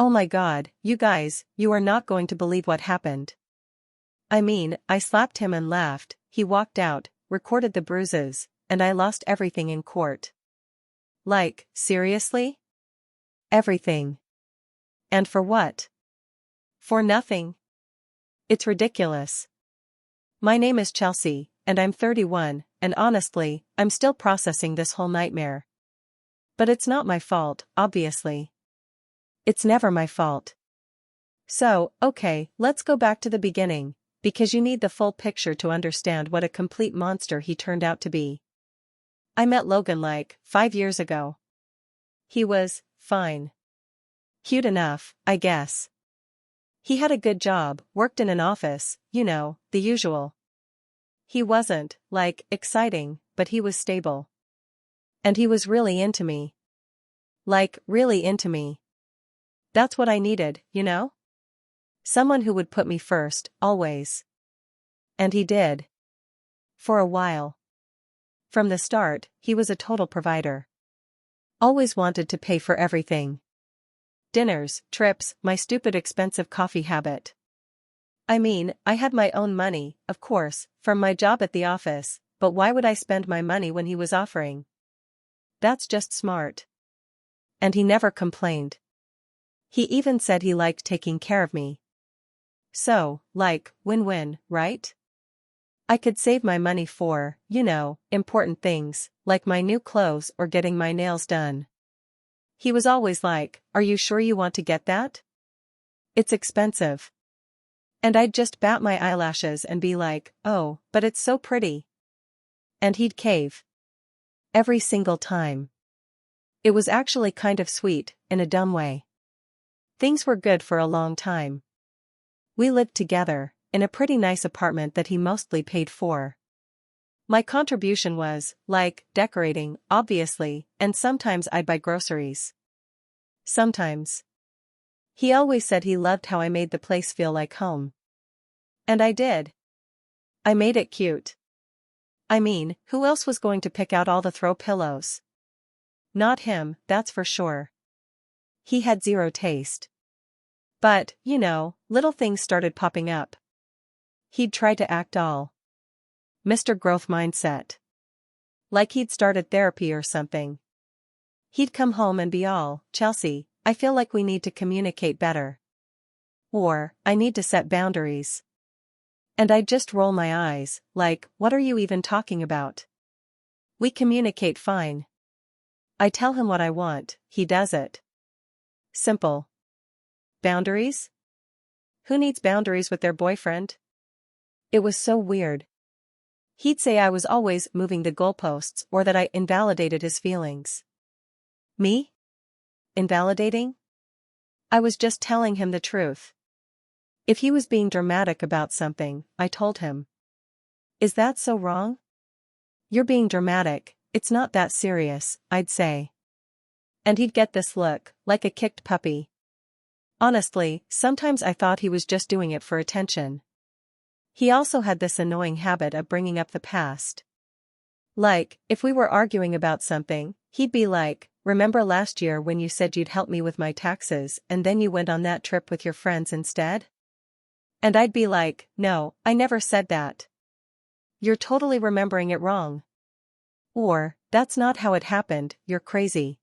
Oh my God, you guys, you are not going to believe what happened. I mean, I slapped him and laughed, he walked out, recorded the bruises, and I lost everything in court. Like, seriously? Everything. And for what? For nothing. It's ridiculous. My name is Chelsea, and I'm 31, and honestly, I'm still processing this whole nightmare. But it's not my fault, obviously. It's never my fault. So, okay, let's go back to the beginning, because you need the full picture to understand what a complete monster he turned out to be. I met Logan like 5 years ago. He was fine. Cute enough, I guess. He had a good job, worked in an office, you know, the usual. He wasn't, like, exciting, but he was stable. And he was really into me. Like, really into me. That's what I needed, you know? Someone who would put me first, always. And he did. For a while. From the start, he was a total provider. Always wanted to pay for everything. Dinners, trips, my stupid expensive coffee habit. I mean, I had my own money, of course, from my job at the office, but why would I spend my money when he was offering? That's just smart. And he never complained. He even said he liked taking care of me. So, like, win-win, right? I could save my money for, you know, important things, like my new clothes or getting my nails done. He was always like, "Are you sure you want to get that? It's expensive." And I'd just bat my eyelashes and be like, "Oh, but it's so pretty." And he'd cave. Every single time. It was actually kind of sweet, in a dumb way. Things were good for a long time. We lived together, in a pretty nice apartment that he mostly paid for. My contribution was, like, decorating, obviously, and sometimes I'd buy groceries. Sometimes. He always said he loved how I made the place feel like home. And I did. I made it cute. I mean, who else was going to pick out all the throw pillows? Not him, that's for sure. He had zero taste. But, you know, little things started popping up. He'd try to act all Mr. Growth mindset. Like he'd started therapy or something. He'd come home and be all, "Chelsea, I feel like we need to communicate better." Or, "I need to set boundaries." And I'd just roll my eyes, like, what are you even talking about? We communicate fine. I tell him what I want, he does it. Simple. Boundaries? Who needs boundaries with their boyfriend? It was so weird. He'd say I was always moving the goalposts or that I invalidated his feelings. Me? Invalidating? I was just telling him the truth. If he was being dramatic about something, I told him. Is that so wrong? You're being dramatic, it's not that serious, I'd say. And he'd get this look, like a kicked puppy. Honestly, sometimes I thought he was just doing it for attention. He also had this annoying habit of bringing up the past. Like, if we were arguing about something, he'd be like, "Remember last year when you said you'd help me with my taxes and then you went on that trip with your friends instead?" And I'd be like, "No, I never said that. You're totally remembering it wrong." Or, "That's not how it happened, you're crazy."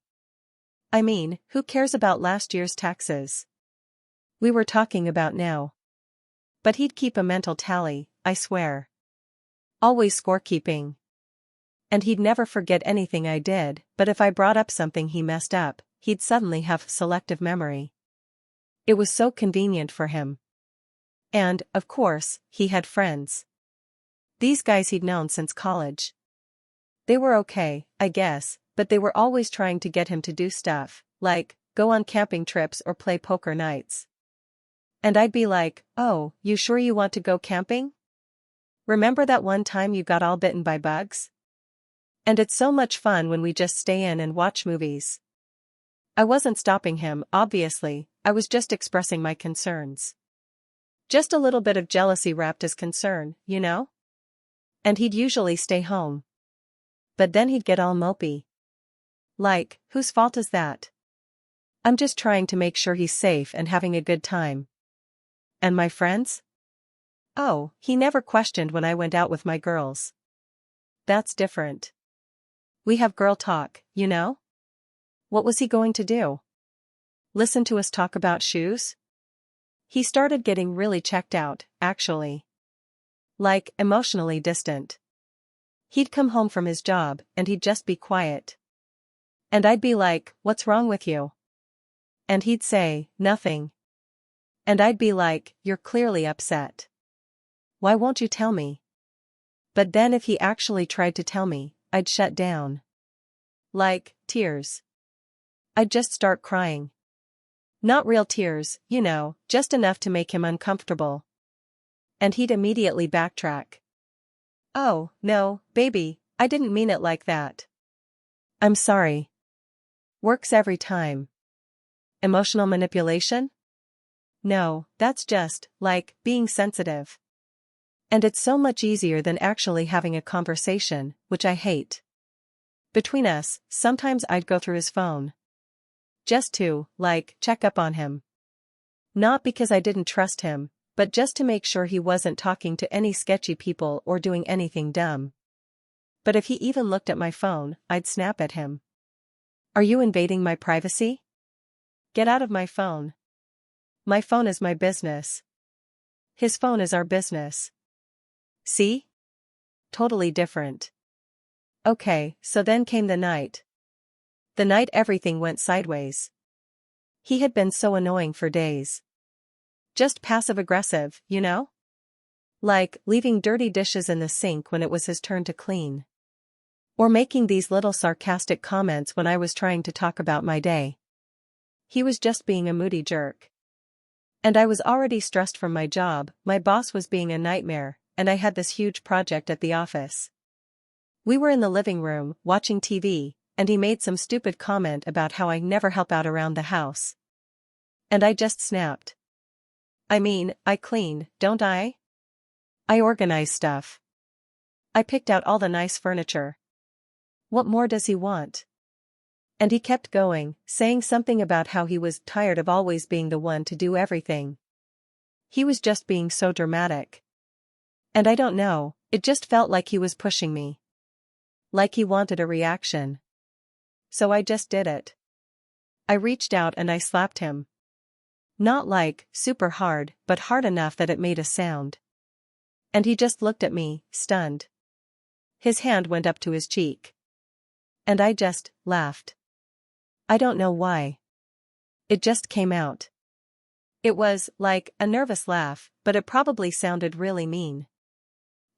I mean, who cares about last year's taxes? We were talking about now. But he'd keep a mental tally, I swear. Always scorekeeping. And he'd never forget anything I did, but if I brought up something he messed up, he'd suddenly have selective memory. It was so convenient for him. And, of course, he had friends. These guys he'd known since college. They were okay, I guess, but they were always trying to get him to do stuff, like, go on camping trips or play poker nights. And I'd be like, "Oh, you sure you want to go camping? Remember that one time you got all bitten by bugs? And it's so much fun when we just stay in and watch movies." I wasn't stopping him, obviously, I was just expressing my concerns. Just a little bit of jealousy wrapped as concern, you know? And he'd usually stay home. But then he'd get all mopey. Like, whose fault is that? I'm just trying to make sure he's safe and having a good time. And my friends? Oh, he never questioned when I went out with my girls. That's different. We have girl talk, you know? What was he going to do? Listen to us talk about shoes? He started getting really checked out, actually. Like, emotionally distant. He'd come home from his job, and he'd just be quiet. And I'd be like, "What's wrong with you?" And he'd say, "Nothing." And I'd be like, "You're clearly upset. Why won't you tell me?" But then if he actually tried to tell me, I'd shut down. Like, tears. I'd just start crying. Not real tears, you know, just enough to make him uncomfortable. And he'd immediately backtrack. "Oh, no, baby, I didn't mean it like that. I'm sorry." Works every time. Emotional manipulation? No, that's just, like, being sensitive. And it's so much easier than actually having a conversation, which I hate. Between us, sometimes I'd go through his phone. Just to, like, check up on him. Not because I didn't trust him, but just to make sure he wasn't talking to any sketchy people or doing anything dumb. But if he even looked at my phone, I'd snap at him. "Are you invading my privacy? Get out of my phone. My phone is my business. His phone is our business." See? Totally different. Okay, so then came the night. The night everything went sideways. He had been so annoying for days. Just passive-aggressive, you know? Like, leaving dirty dishes in the sink when it was his turn to clean. Or making these little sarcastic comments when I was trying to talk about my day. He was just being a moody jerk. And I was already stressed from my job, my boss was being a nightmare, and I had this huge project at the office. We were in the living room, watching TV, and he made some stupid comment about how I never help out around the house. And I just snapped. I mean, I clean, don't I? I organize stuff. I picked out all the nice furniture. What more does he want? And he kept going, saying something about how he was tired of always being the one to do everything. He was just being so dramatic. And I don't know, it just felt like he was pushing me. Like he wanted a reaction. So I just did it. I reached out and I slapped him. Not like, super hard, but hard enough that it made a sound. And he just looked at me, stunned. His hand went up to his cheek. And I just laughed. I don't know why. It just came out. It was, like, a nervous laugh, but it probably sounded really mean.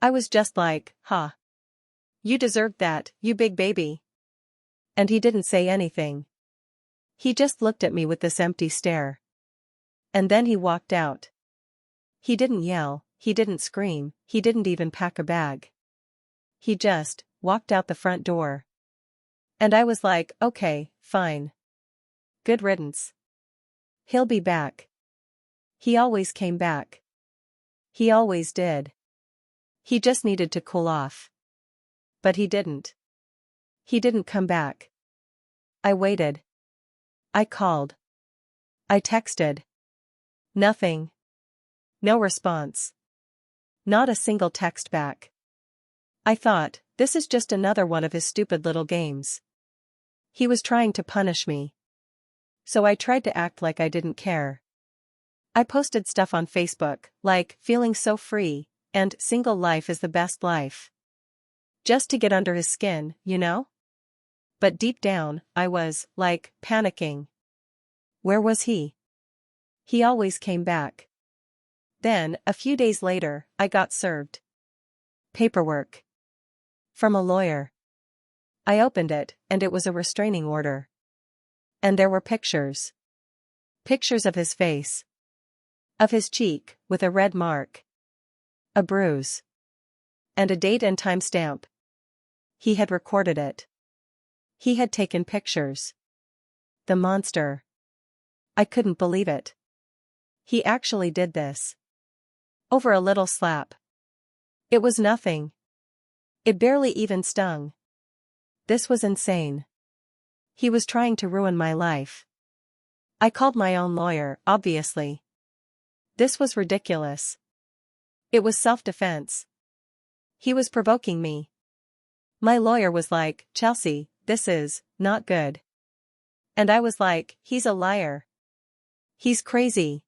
I was just like, "Huh. You deserved that, you big baby." And he didn't say anything. He just looked at me with this empty stare. And then he walked out. He didn't yell, he didn't scream, he didn't even pack a bag. He just walked out the front door. And I was like, okay, fine. Good riddance. He'll be back. He always came back. He always did. He just needed to cool off. But he didn't. He didn't come back. I waited. I called. I texted. Nothing. No response. Not a single text back. I thought, this is just another one of his stupid little games. He was trying to punish me. So I tried to act like I didn't care. I posted stuff on Facebook, like, feeling so free, and single life is the best life. Just to get under his skin, you know? But deep down, I was, like, panicking. Where was he? He always came back. Then, a few days later, I got served paperwork from a lawyer. I opened it, and it was a restraining order. And there were pictures. Pictures of his face. Of his cheek, with a red mark. A bruise. And a date and time stamp. He had recorded it. He had taken pictures. The monster. I couldn't believe it. He actually did this. Over a little slap. It was nothing. It barely even stung. This was insane. He was trying to ruin my life. I called my own lawyer, obviously. This was ridiculous. It was self-defense. He was provoking me. My lawyer was like, "Chelsea, this is not good." And I was like, "He's a liar. He's crazy.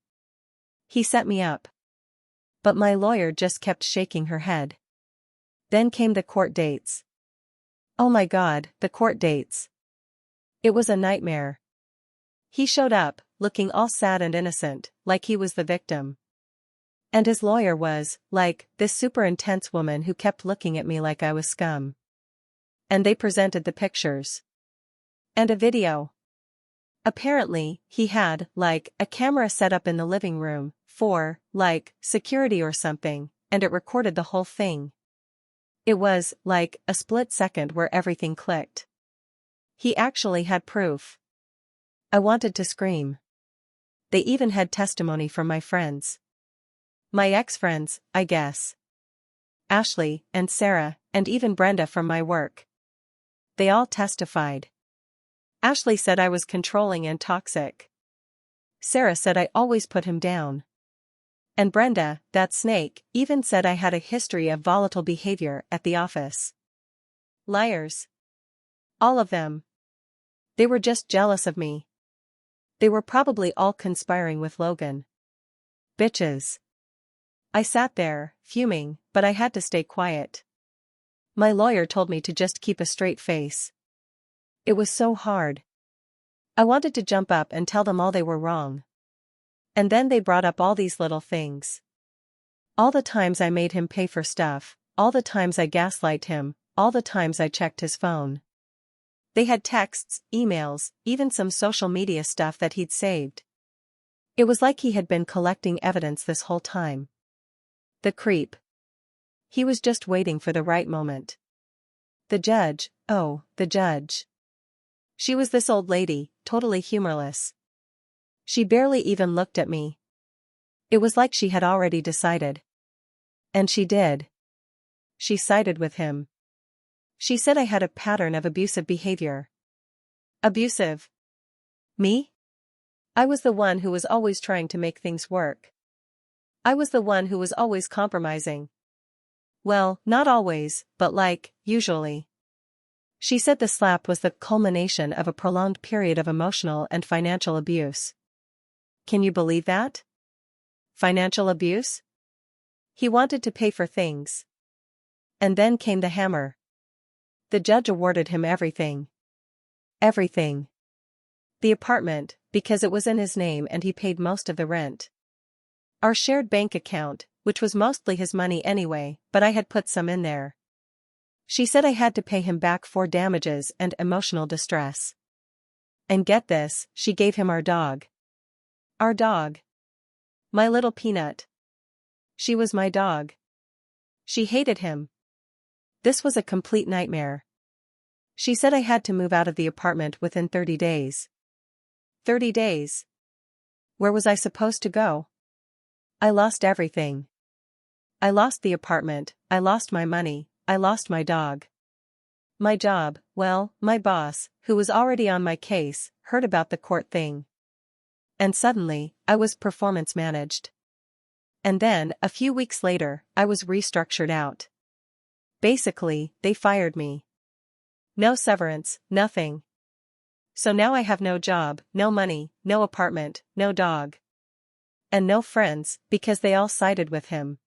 He set me up." But my lawyer just kept shaking her head. Then came the court dates. Oh my God, the court dates. It was a nightmare. He showed up, looking all sad and innocent, like he was the victim. And his lawyer was, like, this super intense woman who kept looking at me like I was scum. And they presented the pictures. And a video. Apparently, he had, like, a camera set up in the living room, for, like, security or something, and it recorded the whole thing. It was, like, a split second where everything clicked. He actually had proof. I wanted to scream. They even had testimony from my friends. My ex-friends, I guess. Ashley, and Sarah, and even Brenda from my work. They all testified. Ashley said I was controlling and toxic. Sarah said I always put him down. And Brenda, that snake, even said I had a history of volatile behavior at the office. Liars. All of them. They were just jealous of me. They were probably all conspiring with Logan. Bitches. I sat there, fuming, but I had to stay quiet. My lawyer told me to just keep a straight face. It was so hard. I wanted to jump up and tell them all they were wrong. And then they brought up all these little things. All the times I made him pay for stuff, all the times I gaslight him, all the times I checked his phone. They had texts, emails, even some social media stuff that he'd saved. It was like he had been collecting evidence this whole time. The creep. He was just waiting for the right moment. The judge, oh, the judge. She was this old lady, totally humorless. She barely even looked at me. It was like she had already decided. And she did. She sided with him. She said I had a pattern of abusive behavior. Abusive? Me? I was the one who was always trying to make things work. I was the one who was always compromising. Well, not always, but like, usually. She said the slap was the culmination of a prolonged period of emotional and financial abuse. Can you believe that? Financial abuse? He wanted to pay for things. And then came the hammer. The judge awarded him everything. Everything. The apartment, because it was in his name and he paid most of the rent. Our shared bank account, which was mostly his money anyway, but I had put some in there. She said I had to pay him back for damages and emotional distress. And get this, she gave him our dog. Our dog. My little peanut. She was my dog. She hated him. This was a complete nightmare. She said I had to move out of the apartment within 30 days. 30 days? Where was I supposed to go? I lost everything. I lost the apartment, I lost my money, I lost my dog. My job, well, my boss, who was already on my case, heard about the court thing. And suddenly, I was performance managed. And then, a few weeks later, I was restructured out. Basically, they fired me. No severance, nothing. So now I have no job, no money, no apartment, no dog. And no friends, because they all sided with him.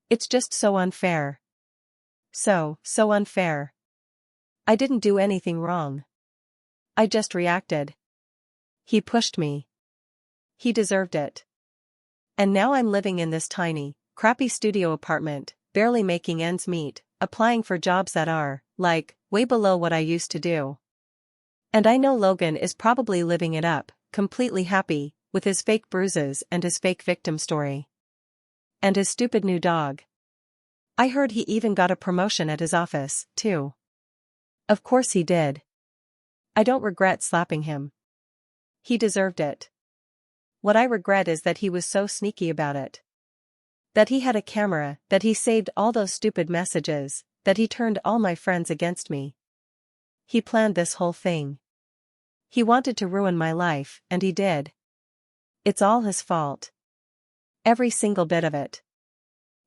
It's just so unfair. So unfair. I didn't do anything wrong. I just reacted. He pushed me. He deserved it. And now I'm living in this tiny, crappy studio apartment, barely making ends meet, applying for jobs that are, like, way below what I used to do. And I know Logan is probably living it up, completely happy, with his fake bruises and his fake victim story. And his stupid new dog. I heard he even got a promotion at his office, too. Of course he did. I don't regret slapping him. He deserved it. What I regret is that he was so sneaky about it. That he had a camera, that he saved all those stupid messages, that he turned all my friends against me. He planned this whole thing. He wanted to ruin my life, and he did. It's all his fault. Every single bit of it.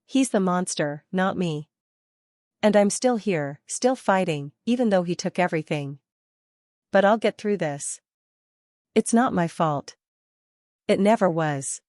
He's the monster, not me. And I'm still here, still fighting, even though he took everything. But I'll get through this. It's not my fault. It never was.